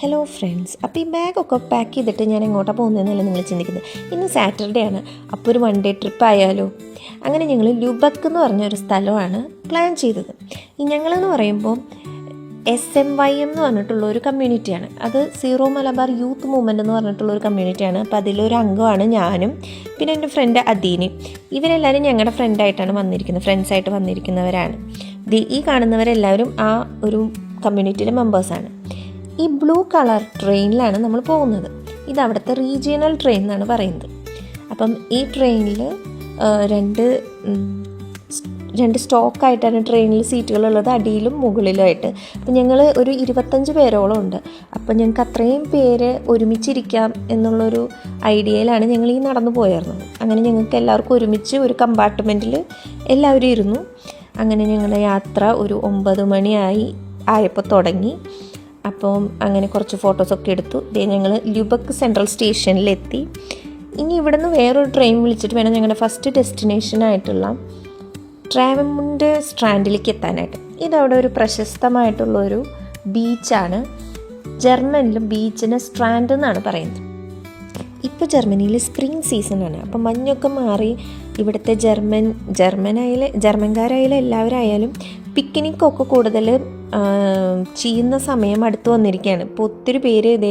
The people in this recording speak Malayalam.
ഹലോ ഫ്രണ്ട്സ്, അപ്പോൾ ഈ ബാഗൊക്കെ പാക്ക് ചെയ്തിട്ട് ഞാൻ എങ്ങോട്ടാണ് പോകുന്നതെന്നല്ല നിങ്ങൾ ചിന്തിക്കുന്നത്. ഇന്ന് സാറ്റർഡേ ആണ്, അപ്പോൾ ഒരു 1 ഡേ ട്രിപ്പ് ആയാലോ. അങ്ങനെ ഞങ്ങൾ ലുബക്ക് എന്ന് പറഞ്ഞൊരു സ്ഥലമാണ് പ്ലാൻ ചെയ്തത്. ഈ ഞങ്ങളെന്ന് പറയുമ്പോൾ SMYM എന്ന് പറഞ്ഞിട്ടുള്ള ഒരു കമ്മ്യൂണിറ്റിയാണ്. അത് സീറോ മലബാർ യൂത്ത് മൂവ്മെൻറ്റ് എന്ന് പറഞ്ഞിട്ടുള്ളൊരു കമ്മ്യൂണിറ്റിയാണ്. അപ്പോൾ അതിലൊരു അംഗമാണ് ഞാനും, പിന്നെ എൻ്റെ ഫ്രണ്ട് അദീനും. ഇവരെല്ലാവരും ഞങ്ങളുടെ ഫ്രണ്ടായിട്ടാണ് വന്നിരിക്കുന്നത്, ഫ്രണ്ട്സായിട്ട് വന്നിരിക്കുന്നവരാണ്. ഈ കാണുന്നവരെല്ലാവരും ആ ഒരു കമ്മ്യൂണിറ്റിയിലെ മെമ്പേഴ്സാണ്. ഈ ബ്ലൂ കളർ ട്രെയിനിലാണ് നമ്മൾ പോകുന്നത്. ഇത് അവിടുത്തെ റീജിയണൽ ട്രെയിൻ എന്നാണ് പറയുന്നത്. അപ്പം ഈ ട്രെയിനിൽ രണ്ട് സ്റ്റോക്കായിട്ടാണ് ട്രെയിനിൽ സീറ്റുകളുള്ളത്, അടിയിലും മുകളിലുമായിട്ട്. അപ്പം ഞങ്ങൾ ഒരു 25 പേരോളം ഉണ്ട്. അപ്പം ഞങ്ങൾക്ക് അത്രയും പേര് ഒരുമിച്ചിരിക്കാം എന്നുള്ളൊരു ഐഡിയയിലാണ് ഞങ്ങൾ ഈ നടന്നു പോയിരുന്നത്. അങ്ങനെ ഞങ്ങൾക്ക് എല്ലാവർക്കും ഒരുമിച്ച് ഒരു കമ്പാർട്ട്മെൻറ്റിൽ എല്ലാവരും ഇരുന്നു. അങ്ങനെ ഞങ്ങളുടെ യാത്ര ഒരു 9 മണി ആയപ്പോൾ തുടങ്ങി. അപ്പം അങ്ങനെ കുറച്ച് ഫോട്ടോസൊക്കെ എടുത്തു. ഞങ്ങൾ ലുബക്ക് സെൻട്രൽ സ്റ്റേഷനിലെത്തി. ഇനി ഇവിടെ നിന്ന് വേറൊരു ട്രെയിൻ വിളിച്ചിട്ട് വേണം ഞങ്ങളുടെ ഫസ്റ്റ് ഡെസ്റ്റിനേഷനായിട്ടുള്ള ട്രാവൻമുണ്ട് സ്ട്രാൻഡിലേക്ക് എത്താനായിട്ട്. ഇതവിടെ ഒരു പ്രശസ്തമായിട്ടുള്ളൊരു ബീച്ചാണ്. ജർമ്മനിലും ബീച്ചിന് സ്ട്രാൻഡ് എന്നാണ് പറയുന്നത്. ഇപ്പോൾ ജർമ്മനിയിൽ സ്പ്രിംഗ് സീസണാണ്. അപ്പം മഞ്ഞൊക്കെ മാറി ഇവിടുത്തെ ജർമ്മൻകാരായാലും എല്ലാവരായാലും പിക്നിക്കൊക്കെ കൂടുതൽ ചെയ്യുന്ന സമയം അടുത്ത് വന്നിരിക്കുകയാണ്. ഇപ്പോൾ ഒത്തിരി പേര് ഇതേ